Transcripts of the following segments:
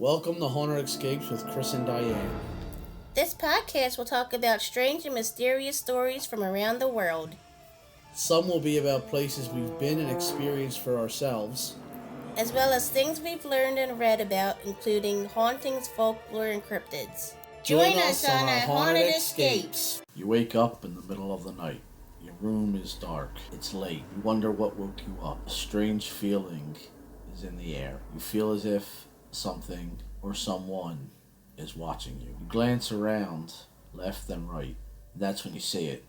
Welcome to Haunted Escapes with Chris and Diane. This podcast will talk about strange and mysterious stories from around the world. Some will be about places we've been and experienced for ourselves, as well as things we've learned and read about, including hauntings, folklore, and cryptids. Join us on our Haunted Escapes. You wake up in the middle of the night. Your room is dark. It's late. You wonder what woke you up. A strange feeling is in the air. You feel as if something or someone is watching you. You glance around, left and right. That's when you see it.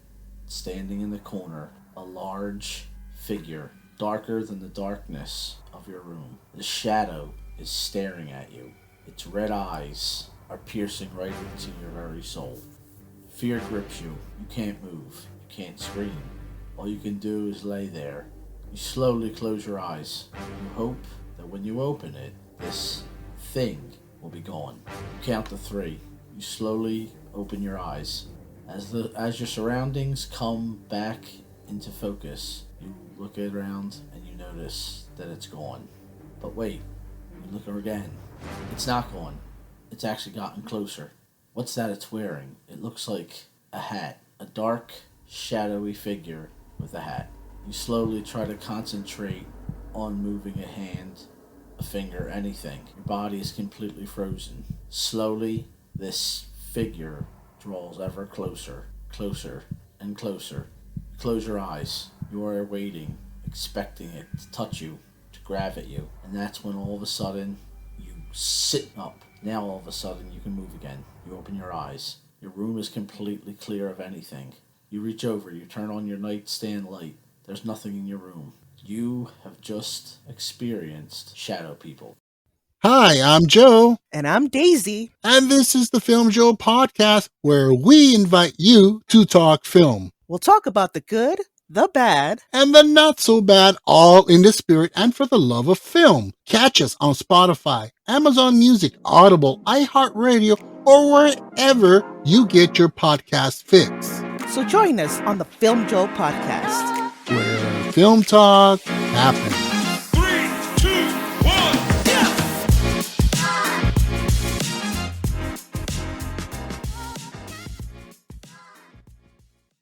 Standing in the corner, a large figure, darker than the darkness of your room. The shadow is staring at you. Its red eyes are piercing right into your very soul. Fear grips you. You can't move. You can't scream. All you can do is lay there. You slowly close your eyes. You hope that when you open it, this thing will be gone. You count to 3. You slowly open your eyes. As your surroundings come back into focus, you look around and you notice that it's gone. But wait, you look again. It's not gone. It's actually gotten closer. What's that it's wearing? It looks like a hat. A dark, shadowy figure with a hat. You slowly try to concentrate on moving a hand, a finger, anything. Your body is completely frozen. Slowly, this figure draws ever closer, closer, and closer. You close your eyes. You are waiting, expecting it to touch you, to grab at you. And that's when all of a sudden, you sit up. Now all of a sudden, you can move again. You open your eyes. Your room is completely clear of anything. You reach over, you turn on your nightstand light. There's nothing in your room. You have just experienced shadow people. Hi, I'm Joe. And I'm Daisy. And this is the FilmJoe Podcast, where we invite you to talk film. We'll talk about the good, the bad, and the not so bad, all in the spirit and for the love of film. Catch us on Spotify, Amazon Music, Audible, iHeartRadio, or wherever you get your podcast fix. So join us on the FilmJoe Podcast, where film talk happens. 3, 2, 1, yeah!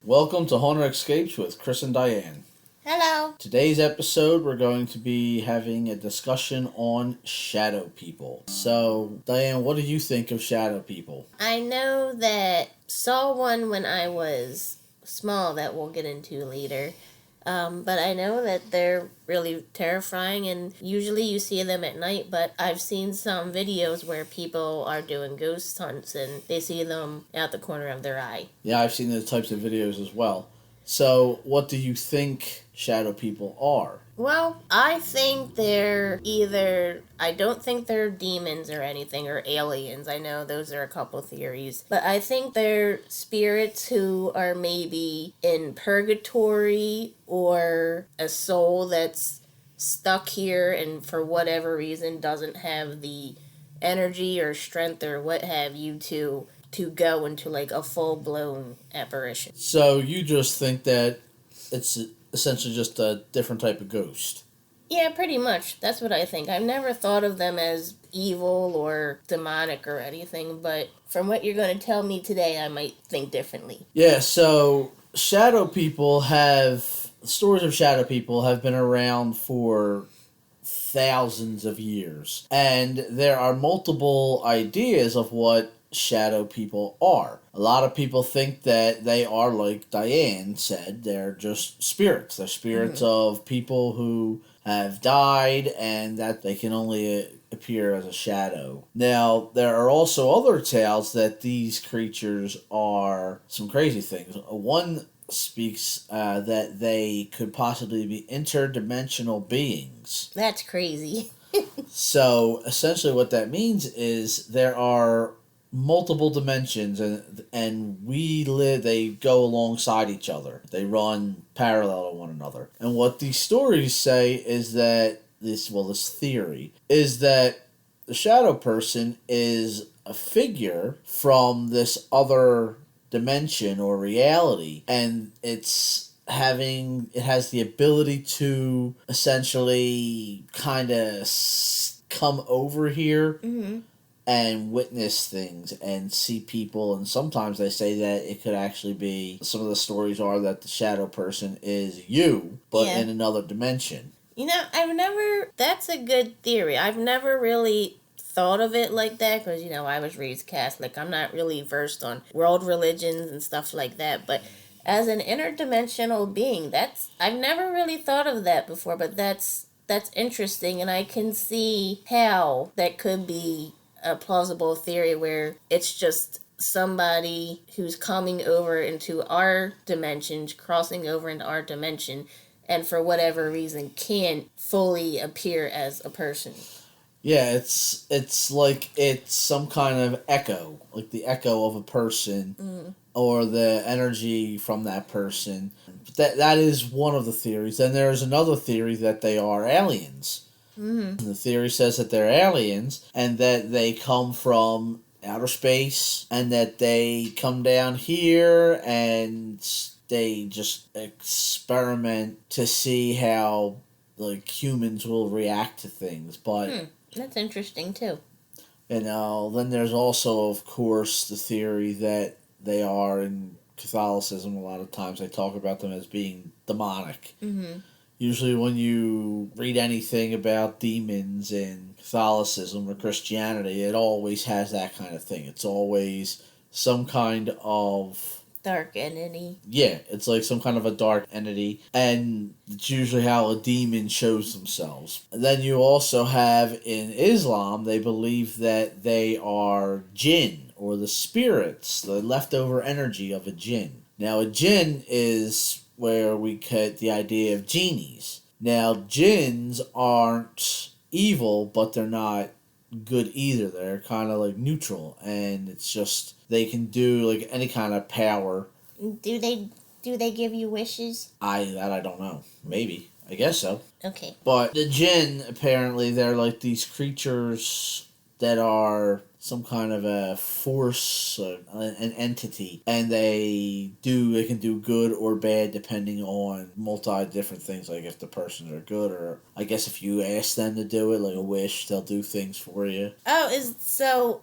Welcome to Haunted Escapes with Chris and Diane. Hello. Today's episode, we're going to be having a discussion on shadow people. So, Diane, what do you think of shadow people? I know that saw one when I was small that we'll get into later. But I know that they're really terrifying, and usually you see them at night, but I've seen some videos where people are doing ghost hunts and they see them out the corner of their eye. Yeah, I've seen those types of videos as well. So, what do you think shadow people are? Well, I think they're I don't think they're demons or anything, or aliens. I know those are a couple theories. But I think they're spirits who are maybe in purgatory, or a soul that's stuck here and for whatever reason doesn't have the energy or strength or what have you to go into like a full-blown apparition. So you just think that it's essentially just a different type of ghost? Yeah, pretty much. That's what I think. I've never thought of them as evil or demonic or anything, but from what you're going to tell me today, I might think differently. Yeah, so stories of shadow people have been around for thousands of years. And there are multiple ideas of what shadow people are. A lot of people think that they are, like Diane said, they're just spirits. They're spirits of people who have died and that they can only appear as a shadow. Now, there are also other tales that these creatures are some crazy things. One speaks that they could possibly be interdimensional beings. That's crazy. So, essentially what that means is there are multiple dimensions, and they go alongside each other. They run parallel to one another. And what these stories say is that this theory is that the shadow person is a figure from this other dimension or reality, and it has the ability to essentially kind of come over here and witness things and see people, and sometimes they say that it could actually be, some of the stories are that the shadow person is you, but in another dimension. You know, that's a good theory. I've never really thought of it like that because, you know, I was raised Catholic. I'm not really versed on world religions and stuff like that, but as an interdimensional being, I've never really thought of that before, but that's interesting, and I can see how that could be a plausible theory where it's just somebody who's coming over into our dimension, crossing over into our dimension, and for whatever reason can't fully appear as a person. Yeah, it's like it's some kind of echo, like the echo of a person, or the energy from that person. That is one of the theories. Then there is another theory that they are aliens. And the theory says that they're aliens and that they come from outer space and that they come down here and they just experiment to see how like humans will react to things. But that's interesting too. And then there's also, of course, the theory that they are, in Catholicism, a lot of times they talk about them as being demonic. Usually when you read anything about demons in Catholicism or Christianity, it always has that kind of thing. It's always some kind of dark entity. Yeah, it's like some kind of a dark entity, and it's usually how a demon shows themselves. And then you also have in Islam, they believe that they are jinn, or the spirits, the leftover energy of a jinn. Now, a jinn is where we get the idea of genies. Now, jinns aren't evil, but they're not good either. They're kind of like neutral, and it's just they can do like any kind of power. Do they give you wishes? I don't know. Maybe. I guess so. Okay. But the jinn, apparently, they're like these creatures that are some kind of a force, an entity, and they can do good or bad depending on multi different things, like if the persons are good, or I guess if you ask them to do it, like a wish, they'll do things for you. So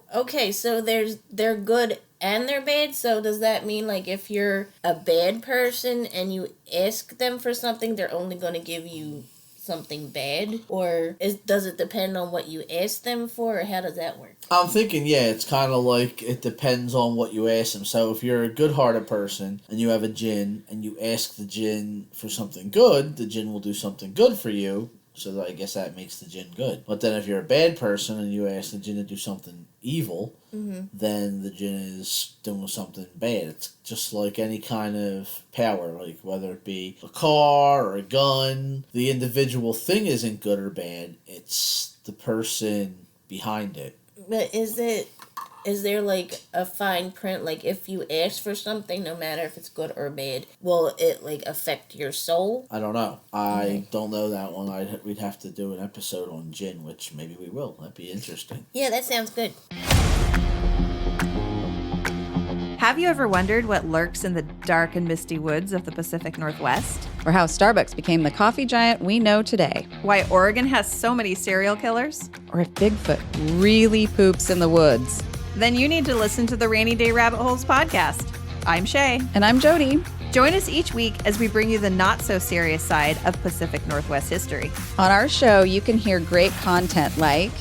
they're good and they're bad, so does that mean like if you're a bad person and you ask them for something, they're only going to give you something bad, or does it depend on what you ask them for, or how does that work? I'm thinking, yeah, it's kind of like it depends on what you ask them. So if you're a good-hearted person and you have a jinn and you ask the jinn for something good, the jinn will do something good for you. So I guess that makes the jinn good. But then if you're a bad person and you ask the jinn to do something evil, then the jinn is doing something bad. It's just like any kind of power, like whether it be a car or a gun. The individual thing isn't good or bad. It's the person behind it. But is there like a fine print, like if you ask for something, no matter if it's good or bad, will it like affect your soul? I don't know. I don't know that one. We'd have to do an episode on jinn, which maybe we will. That'd be interesting. Yeah, that sounds good. Have you ever wondered what lurks in the dark and misty woods of the Pacific Northwest? Or how Starbucks became the coffee giant we know today? Why Oregon has so many serial killers? Or if Bigfoot really poops in the woods? Then you need to listen to the Rainy Day Rabbit Holes podcast. I'm Shay. And I'm Jody. Join us each week as we bring you the not-so-serious side of Pacific Northwest history. On our show, you can hear great content like...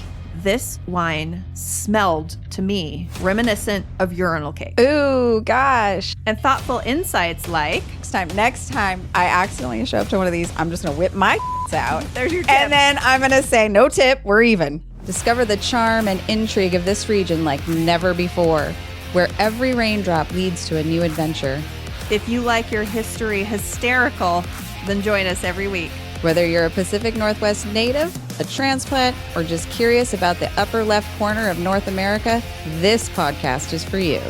This wine smelled to me reminiscent of urinal cake. Ooh, gosh. And thoughtful insights like... Next time I accidentally show up to one of these, I'm just going to whip my out. There's your tip. And then I'm going to say, no tip, we're even. Discover the charm and intrigue of this region like never before, where every raindrop leads to a new adventure. If you like your history hysterical, then join us every week. Whether you're a Pacific Northwest native, a transplant, or just curious about the upper left corner of North America, this podcast is for you.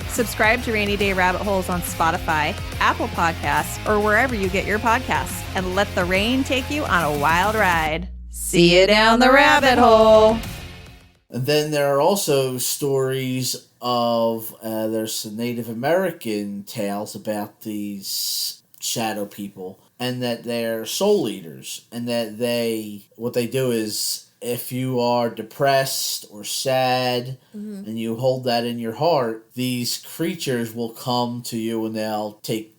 Subscribe to Rainy Day Rabbit Holes on Spotify, Apple Podcasts, or wherever you get your podcasts, and let the rain take you on a wild ride. See you down the rabbit hole. And then there are also stories of, there's Native American tales about these shadow people, and that they're soul eaters, and that what they do is if you are depressed or sad and you hold that in your heart, these creatures will come to you and they'll take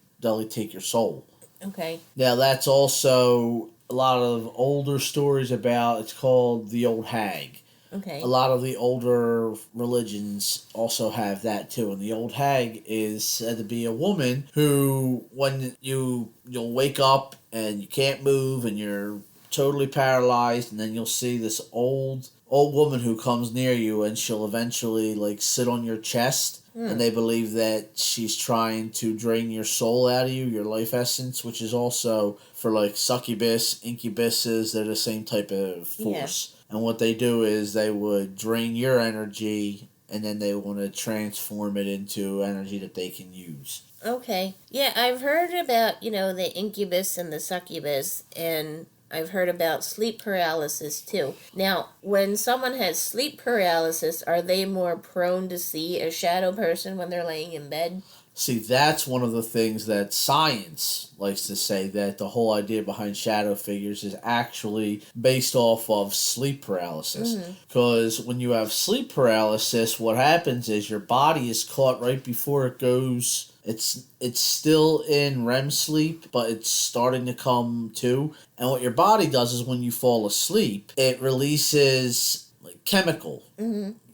your soul. Okay. Now that's also a lot of older stories about, it's called the old hag. Okay. A lot of the older religions also have that too. And the old hag is said to be a woman who, when you'll wake up and you can't move and you're totally paralyzed, and then you'll see this old woman who comes near you, and she'll eventually like sit on your chest. And they believe that she's trying to drain your soul out of you, your life essence, which is also for like succubus, incubuses. They're the same type of force. Yeah. And what they do is they would drain your energy, and then they want to transform it into energy that they can use. Okay. Yeah, I've heard about, the incubus and the succubus, and I've heard about sleep paralysis too. Now, when someone has sleep paralysis, are they more prone to see a shadow person when they're laying in bed? See, that's one of the things that science likes to say, that the whole idea behind shadow figures is actually based off of sleep paralysis. Because when you have sleep paralysis, what happens is your body is caught right before it goes. It's still in REM sleep, but it's starting to come to. And what your body does is when you fall asleep, it releases like chemical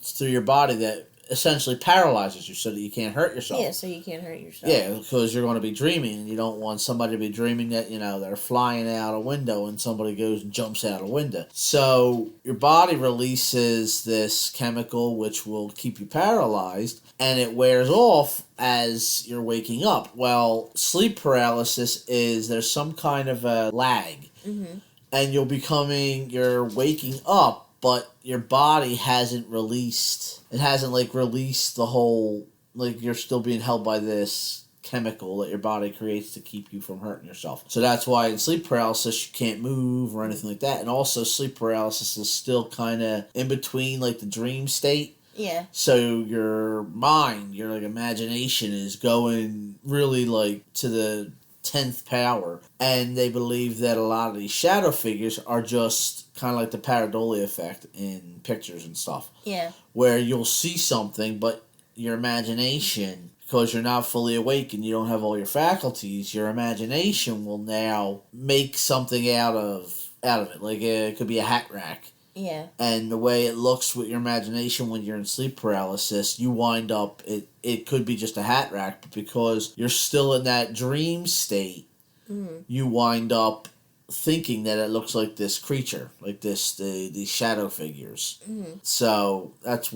through your body that essentially paralyzes you so that you can't hurt yourself. Yeah, so you can't hurt yourself. Yeah, because you're going to be dreaming, and you don't want somebody to be dreaming that, they're flying out a window and somebody goes and jumps out a window. So your body releases this chemical which will keep you paralyzed, and it wears off as you're waking up. Well, sleep paralysis is there's some kind of a lag, and you're waking up, but your body hasn't released the whole, you're still being held by this chemical that your body creates to keep you from hurting yourself. So that's why in sleep paralysis you can't move or anything like that. And also sleep paralysis is still kind of in between like the dream state. Yeah. So your mind, your imagination is going really to the 10th power, and they believe that a lot of these shadow figures are just kind of like the pareidolia effect in pictures and stuff. Yeah. Where you'll see something, but your imagination, because you're not fully awake and you don't have all your faculties, your imagination will now make something out of it. Like it could be a hat rack. Yeah. And the way it looks with your imagination when you're in sleep paralysis, you wind up, it could be just a hat rack, but because you're still in that dream state, you wind up thinking that it looks like this creature, like these shadow figures. So that's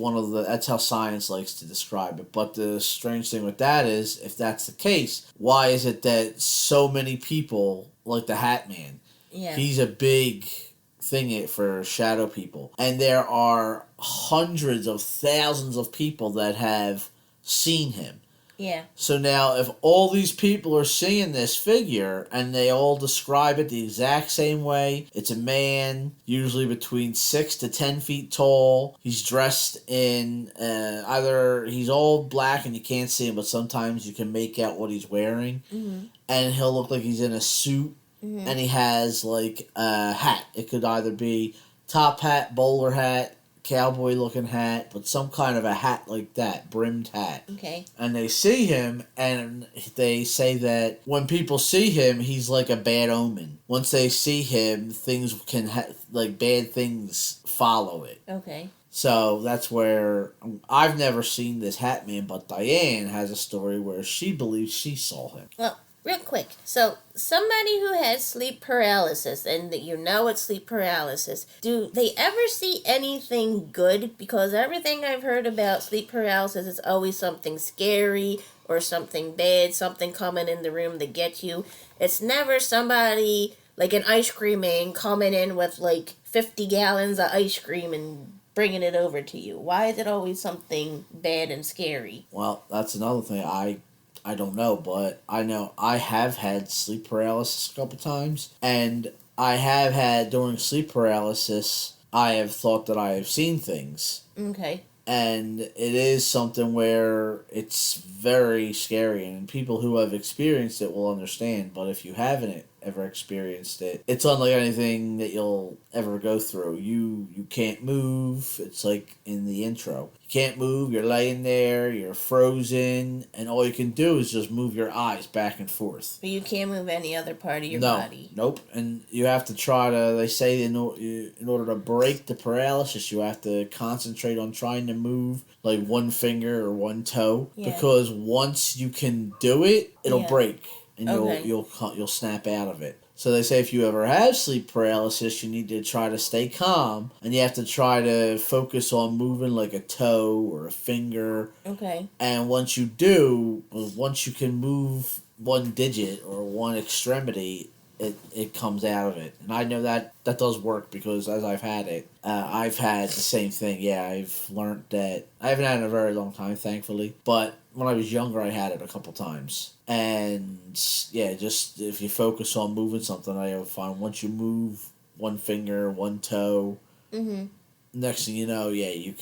how science likes to describe it. But the strange thing with that is, if that's the case, why is it that so many people, like the Hat Man, he's a big thing for shadow people, and there are hundreds of thousands of people that have seen him. Yeah. So now if all these people are seeing this figure and they all describe it the exact same way, it's a man, usually between 6 to 10 feet tall. He's dressed in either he's all black and you can't see him, but sometimes you can make out what he's wearing. And he'll look like he's in a suit. And he has like a hat. It could either be top hat, bowler hat, cowboy looking hat, but some kind of a hat like that, brimmed hat. Okay. And they see him, and they say that when people see him, he's like a bad omen. Once they see him, things can bad things follow it. Okay. So that's where I've never seen this Hat Man, but Diane has a story where she believes she saw him. Well, real quick, so somebody who has sleep paralysis, and it's sleep paralysis, do they ever see anything good? Because everything I've heard about sleep paralysis is always something scary or something bad, something coming in the room to get you. It's never somebody like an ice cream man coming in with 50 gallons of ice cream and bringing it over to you. Why is it always something bad and scary? Well, that's another thing. I don't know, but I know I have had sleep paralysis a couple times, and I have had, during sleep paralysis, I have thought that I have seen things. Okay. And it is something where it's very scary, and people who have experienced it will understand, but if you haven't ever experienced it. It's unlike anything that you'll ever go through. You can't move. It's like in the intro. You can't move. You're laying there. You're frozen. And all you can do is just move your eyes back and forth. But you can't move any other part of your body. Nope. And you have to try to, they say in order to break the paralysis, you have to concentrate on trying to move like one finger or one toe. Yeah. Because once you can do it, it'll break. And you'll snap out of it. So they say if you ever have sleep paralysis, you need to try to stay calm, and you have to try to focus on moving like a toe or a finger. Okay. And once you can move one digit or one extremity, it comes out of it. And I know that does work because as I've had it, I've had the same thing. Yeah, I've learned that. I haven't had it in a very long time, thankfully. But when I was younger, I had it a couple times. And yeah, just if you focus on moving something, I find once you move one finger, one toe, next thing you know, yeah, you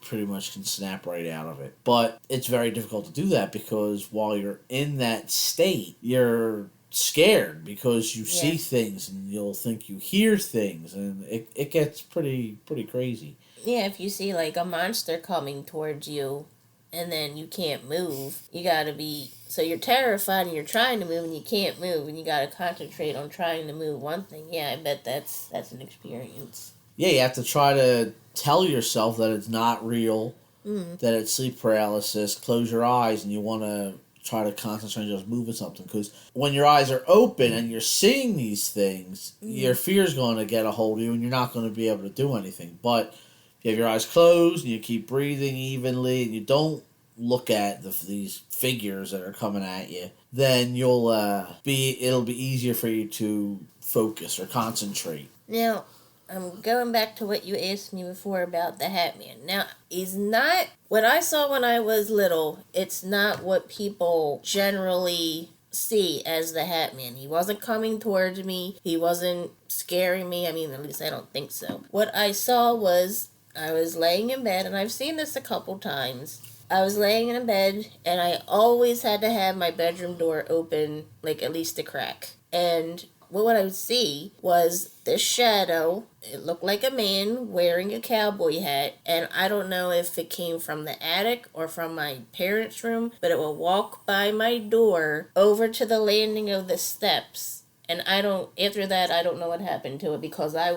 pretty much can snap right out of it. But it's very difficult to do that because while you're in that state, you're scared because you see things and you'll think you hear things, and it gets pretty crazy. Yeah, if you see like a monster coming towards you and then you can't move, you gotta be, so you're terrified and you're trying to move and you can't move and you gotta concentrate on trying to move one thing. Yeah, I bet that's an experience. Yeah, you have to try to tell yourself that it's not real, that it's sleep paralysis, close your eyes, and you want to try to concentrate on just moving something, because when your eyes are open and you're seeing these things, your fear's going to get a hold of you and you're not going to be able to do anything. But if you have your eyes closed and you keep breathing evenly and you don't look at these figures that are coming at you, then it'll be easier for you to focus or concentrate. Now, I'm going back to what you asked me before about the Hat Man. Now, he's not what I saw when I was little. It's not what people generally see as the Hat Man. He wasn't coming towards me. He wasn't scaring me. I mean, at least I don't think so. What I saw was I was laying in bed, and I've seen this a couple times. I was laying in a bed, and I always had to have my bedroom door open, like at least a crack. And what I would see was this shadow. It looked like a man wearing a cowboy hat, and I don't know if it came from the attic or from my parents' room, but it would walk by my door over to the landing of the steps. And after that, I don't know what happened to it because I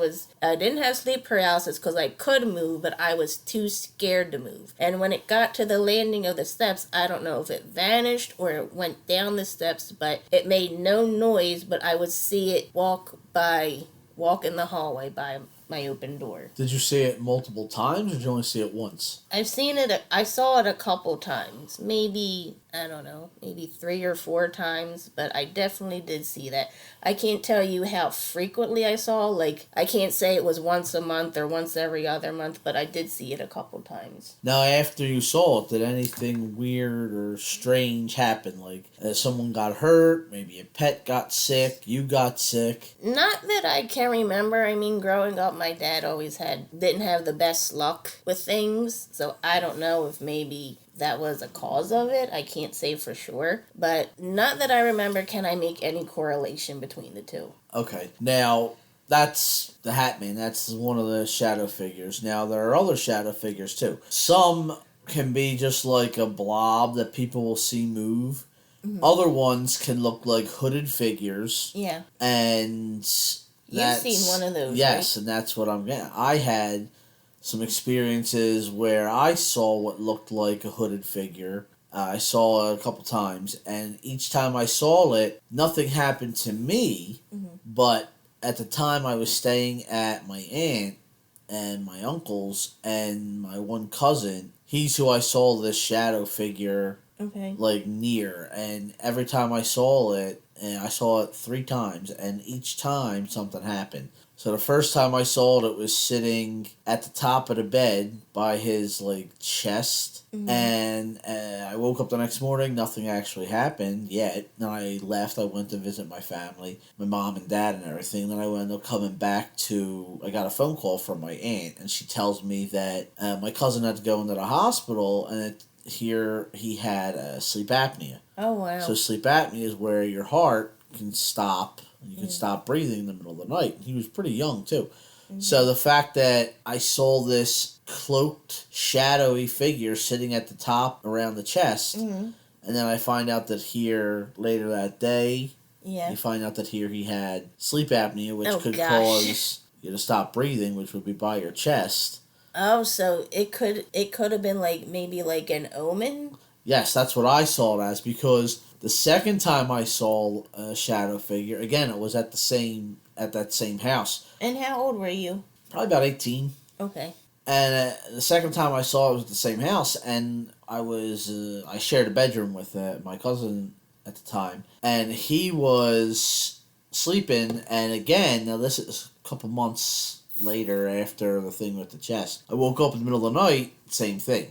didn't have sleep paralysis because I could move, but I was too scared to move. And when it got to the landing of the steps, I don't know if it vanished or it went down the steps, but it made no noise, but I would see it walk in the hallway by my open door. Did you see it multiple times or did you only see it once? I saw it a couple times. Maybe 3 or 4 times, but I definitely did see that. I can't tell you how frequently I saw, like, I can't say it was once a month or once every other month, but I did see it a couple times. Now, after you saw it, did anything weird or strange happen? Like, someone got hurt, maybe a pet got sick, you got sick? Not that I can remember. I mean, growing up, my dad always didn't have the best luck with things, so I don't know if maybe that was a cause of it. I can't say for sure, but not that I remember can I make any correlation between the two. Okay, now that's the Hat Man. That's one of the shadow figures. Now there are other shadow figures too. Some can be just like a blob that people will see move. Mm-hmm. Other ones can look like hooded figures. Yeah. And you've seen one of those, yes, right? And that's what I'm getting. I had some experiences where I saw what looked like a hooded figure. I saw it a couple times, and each time I saw it, nothing happened to me, but at the time I was staying at my aunt and my uncle's and my one cousin. He's who I saw this shadow figure like near, and every time I saw it, and I saw it 3 times, and each time something happened. So the first time I saw it was sitting at the top of the bed by his, like, chest. Mm-hmm. And I woke up the next morning, nothing actually happened yet. Then I left, I went to visit my family, my mom and dad and everything. Then I ended up coming back I got a phone call from my aunt, and she tells me that my cousin had to go into the hospital, and he had sleep apnea. Oh, wow. So sleep apnea is where your heart can stop. You can stop breathing in the middle of the night. He was pretty young, too. So the fact that I saw this cloaked, shadowy figure sitting at the top around the chest, and then I find out that here, later that day, you find out that here he had sleep apnea, which could cause you to stop breathing, which would be by your chest. Oh, so it could have been like maybe like an omen? Yes, that's what I saw it as, because the second time I saw a shadow figure, again, it was at that same house. And how old were you? Probably about 18. Okay. And the second time I saw it was at the same house, and I shared a bedroom with my cousin at the time, and he was sleeping, and again, now this is a couple months later after the thing with the chest, I woke up in the middle of the night, same thing.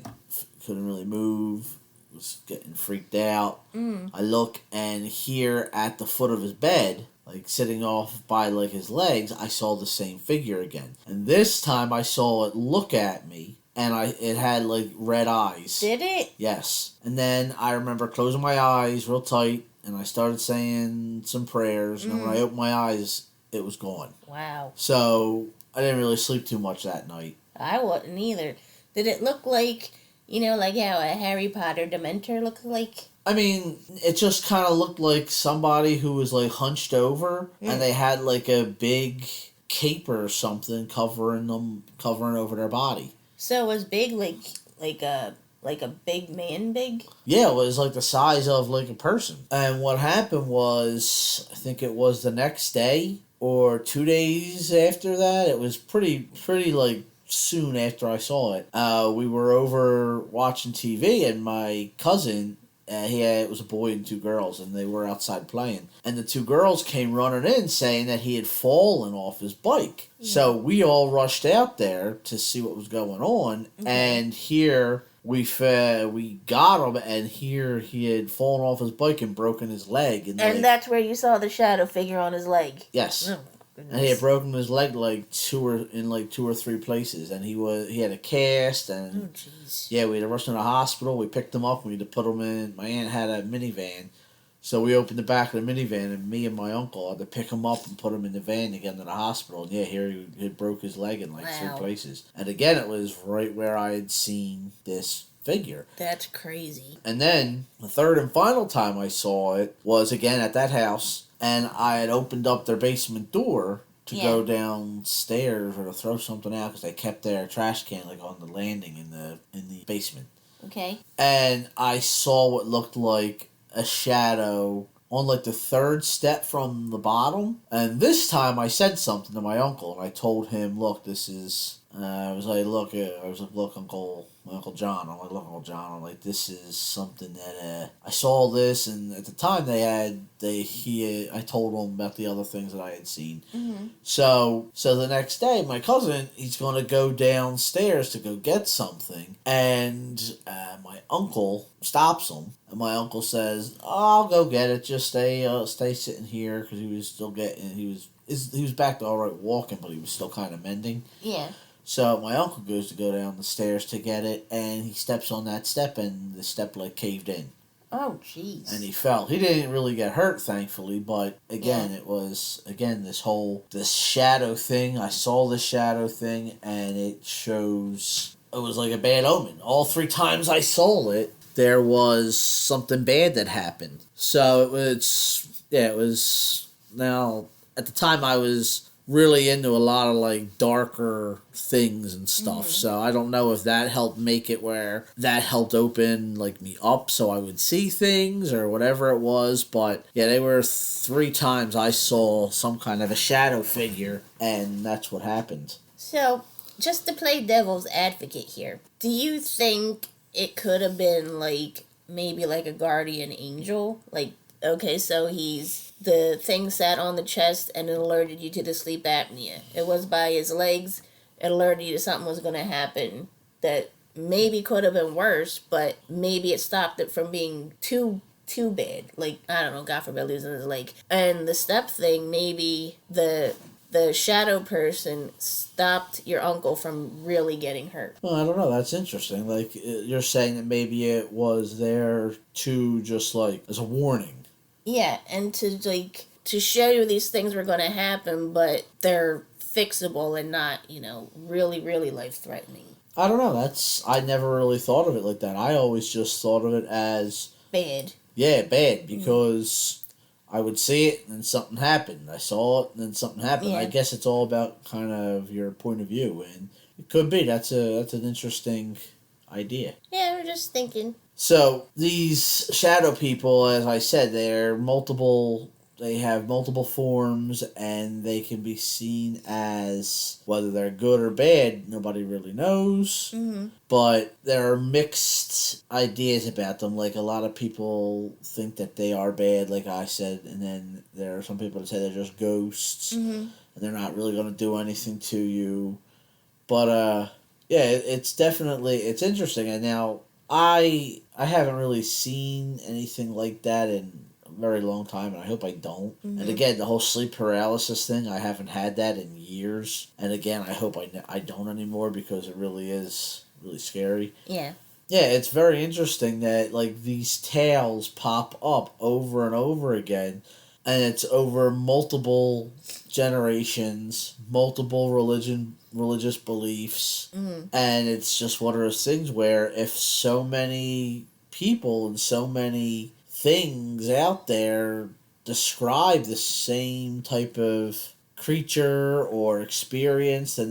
Couldn't really move, was getting freaked out. I look, and here at the foot of his bed, like sitting off by like his legs, I saw the same figure again. And this time I saw it look at me, and it had like red eyes. Did it? Yes. And then I remember closing my eyes real tight, and I started saying some prayers, and then when I opened my eyes, it was gone. Wow. So I didn't really sleep too much that night. I wouldn't either. Did it look like, like how a Harry Potter Dementor looks like? I mean, it just kind of looked like somebody who was like hunched over, and they had like a big cape or something covering over their body. So it was big, like a big man big? Yeah, it was like the size of like a person. And what happened was, I think it was the next day or 2 days after that. It was pretty like soon after I saw it. We were over watching TV, and my cousin, it was a boy and two girls, and they were outside playing. And the two girls came running in saying that he had fallen off his bike. Yeah. So we all rushed out there to see what was going on, and here we got him, and here he had fallen off his bike and broken his leg. And that's where you saw the shadow figure on his leg? Yes. Oh. And he had broken his leg in two or three places, and he had a cast, and yeah, we had to rush him to the hospital. We picked him up. We had to put him in. My aunt had a minivan, so we opened the back of the minivan, and me and my uncle had to pick him up and put him in the van to get him to the hospital. And yeah, here he had broke his leg in three places, and again, it was right where I had seen this figure. That's crazy. And then the third and final time I saw it was again at that house. And I had opened up their basement door to go downstairs or to throw something out because they kept their trash can like on the landing in the basement. Okay. And I saw what looked like a shadow on like the third step from the bottom. And this time I said something to my uncle, and I told him, "Look, this is." I was like, "Look, Uncle John." I'm like, "Look, Uncle John." I'm like, "This is something that I saw this," and at the time I told him about the other things that I had seen. Mm-hmm. So the next day, my cousin, he's going to go downstairs to go get something, and my uncle stops him, and my uncle says, "I'll go get it. Just stay sitting here," because he was still he was back to all right walking, but he was still kind of mending. Yeah. So my uncle goes to go down the stairs to get it, and he steps on that step, and the step like caved in. Oh, jeez. And he fell. He didn't really get hurt, thankfully, but again, it was, this shadow thing. I saw the shadow thing, and it was like a bad omen. All 3 times I saw it, there was something bad that happened. So it was, now, at the time I was really into a lot of like darker things and stuff, so I don't know if that helped make it where that helped open like me up so I would see things or whatever it was, but yeah, they were 3 times I saw some kind of a shadow figure, and that's what happened. So just to play devil's advocate here, do you think it could have been like maybe like a guardian angel? Like, okay, so the thing sat on the chest and it alerted you to the sleep apnea. It was by his legs. It alerted you to something was going to happen that maybe could have been worse, but maybe it stopped it from being too bad. Like, I don't know, God forbid losing his leg. And the step thing, maybe the shadow person stopped your uncle from really getting hurt. Well, I don't know. That's interesting. Like, you're saying that maybe it was there to just like as a warning. Yeah, and to like to show you these things were going to happen, but they're fixable and not, really, really life-threatening. I don't know. I never really thought of it like that. I always just thought of it as... Bad. Yeah, bad, because I would see it and then something happened. I saw it and then something happened. Yeah. I guess it's all about kind of your point of view, and it could be. That's an interesting idea. Yeah, we're just thinking. So, these shadow people, as I said, they have multiple forms, and they can be seen as, whether they're good or bad, nobody really knows. Mm-hmm. But there are mixed ideas about them. Like, a lot of people think that they are bad, like I said, and then there are some people that say they're just ghosts, and they're not really going to do anything to you. But, yeah, it's interesting. And now, I haven't really seen anything like that in a very long time, and I hope I don't. Mm-hmm. And again, the whole sleep paralysis thing, I haven't had that in years. And again, I hope I don't anymore, because it really is really scary. Yeah. Yeah, it's very interesting that, like, these tales pop up over and over again, and it's over multiple generations, multiple religious beliefs, and it's just one of those things where if so many people and so many things out there describe the same type of creature or experience, then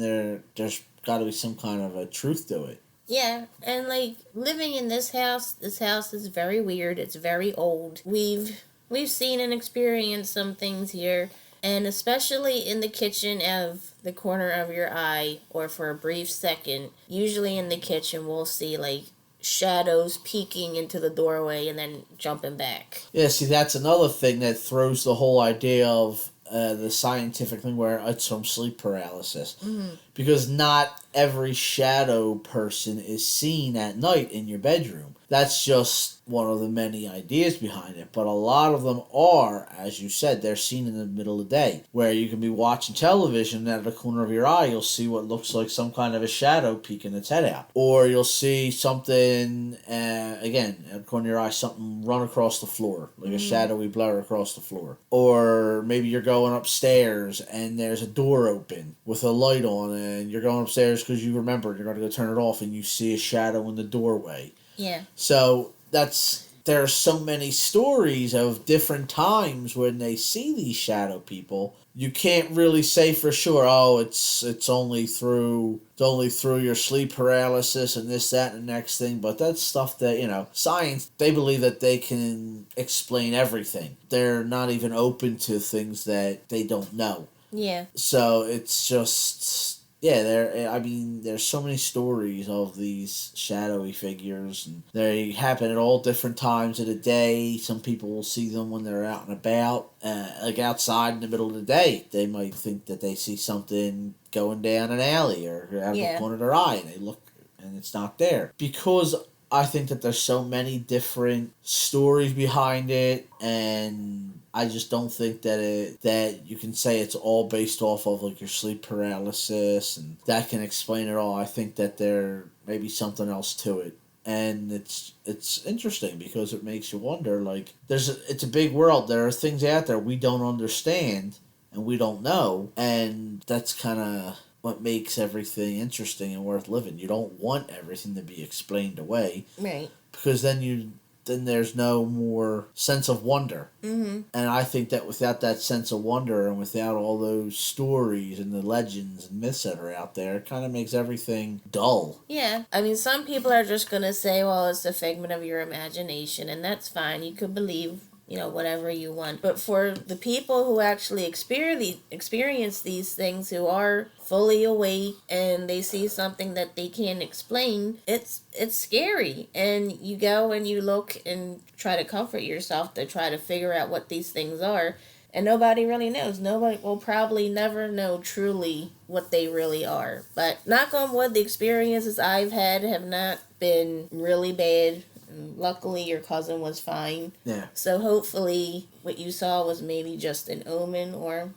there's got to be some kind of a truth to it. Yeah, and like living in this house is very weird. It's very old. We've seen and experienced some things here, and especially in the kitchen of the corner of your eye, or for a brief second, usually in the kitchen we'll see like shadows peeking into the doorway and then jumping back. Yeah, see, that's another thing that throws the whole idea of the scientific thing where it's from sleep paralysis. Mm-hmm. Because not every shadow person is seen at night in your bedroom. That's just one of the many ideas behind it. But a lot of them are, as you said, they're seen in the middle of the day. Where you can be watching television and out of the corner of your eye, you'll see what looks like some kind of a shadow peeking its head out. Or you'll see something, again, out of the corner of your eye, something run across the floor. Like a shadowy blur across the floor. Or maybe you're going upstairs and there's a door open with a light on, and you're going upstairs because you remembered you're going to go turn it off, and you see a shadow in the doorway. Yeah. So there are so many stories of different times when they see these shadow people. You can't really say for sure, it's only through your sleep paralysis and this, that, and the next thing. But that's stuff that, science, they believe that they can explain everything. They're not even open to things that they don't know. Yeah. So it's just... Yeah, there's so many stories of these shadowy figures, and they happen at all different times of the day. Some people will see them when they're out and about, like outside in the middle of the day. They might think that they see something going down an alley or out of the corner of their eye, and they look, and it's not there. Because I think that there's so many different stories behind it, and I just don't think that you can say it's all based off of like your sleep paralysis and that can explain it all. I think that there may be something else to it. And it's interesting because it makes you wonder, like, it's a big world. There are things out there we don't understand and we don't know, and that's kind of what makes everything interesting and worth living. You don't want everything to be explained away. Right. Because then there's no more sense of wonder. Mm-hmm. And I think that without that sense of wonder and without all those stories and the legends and myths that are out there, it kind of makes everything dull. Yeah. I mean, some people are just going to say, well, it's a figment of your imagination, and that's fine. You could believe, whatever you want. But for the people who actually experience these things, who are fully awake and they see something that they can't explain, it's scary. And you go and you look and try to comfort yourself to try to figure out what these things are, and nobody really knows. Nobody will probably never know truly what they really are. But knock on wood, the experiences I've had have not been really bad. Luckily, your cousin was fine. Yeah. So hopefully what you saw was maybe just an omen or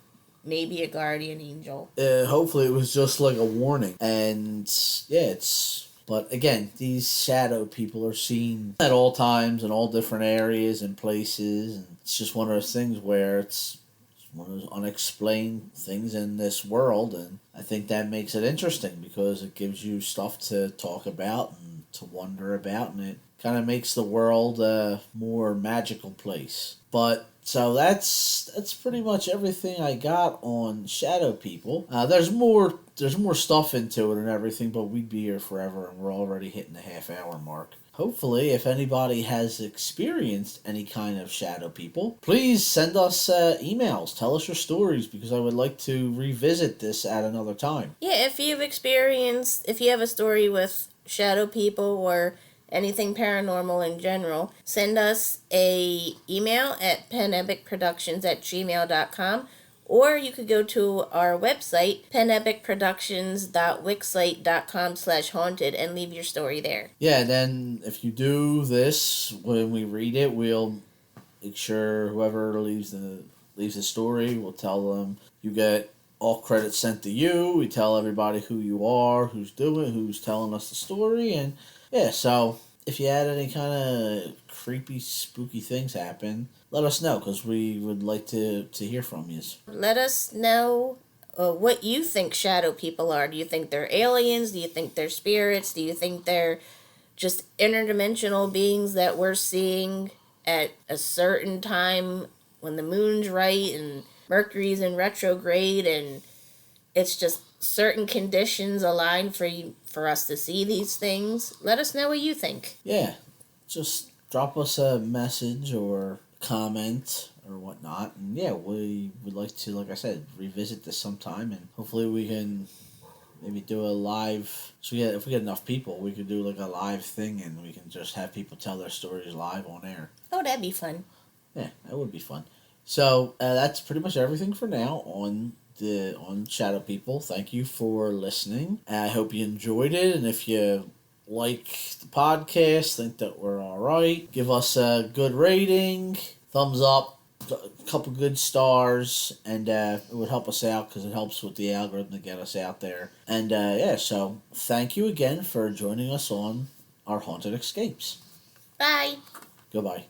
maybe a guardian angel. Hopefully it was just like a warning. And yeah, but again, these shadow people are seen at all times in all different areas and places. And it's just one of those things where it's one of those unexplained things in this world, and I think that makes it interesting because it gives you stuff to talk about and to wonder about, and it kind of makes the world a more magical place. But so that's pretty much everything I got on shadow people. There's more stuff into it and everything, but we'd be here forever, and we're already hitting the half-hour mark. Hopefully, if anybody has experienced any kind of shadow people, please send us emails. Tell us your stories, because I would like to revisit this at another time. Yeah, if you have a story with shadow people or anything paranormal in general, send us a email at penepichproductions@gmail.com, or you could go to our website, penepichproductions.wixsite.com/haunted, and leave your story there. Yeah, then if you do this, when we read it, we'll make sure whoever leaves the story, we'll tell them you get all credits sent to you. We tell everybody who you are, who's telling us the story, and yeah, so if you had any kind of creepy, spooky things happen, let us know, because we would like to hear from you. Let us know what you think shadow people are. Do you think they're aliens? Do you think they're spirits? Do you think they're just interdimensional beings that we're seeing at a certain time when the moon's right and Mercury's in retrograde, and it's just certain conditions align for us to see these things? Let us know what you think. Yeah, just drop us a message or comment or whatnot, and yeah, we would like to, like I said, revisit this sometime, and hopefully we can maybe do a live. So yeah, if we get enough people, we could do like a live thing, and we can just have people tell their stories live on air. Oh, that'd be fun. Yeah, that would be fun. So that's pretty much everything for now on Shadow People. Thank you for listening. I hope you enjoyed it, and if you like the podcast, think that we're all right, give us a good rating, thumbs up, a couple good stars, and it would help us out, because it helps with the algorithm to get us out there. And yeah, so thank you again for joining us on our Haunted Escapes. Bye. Goodbye.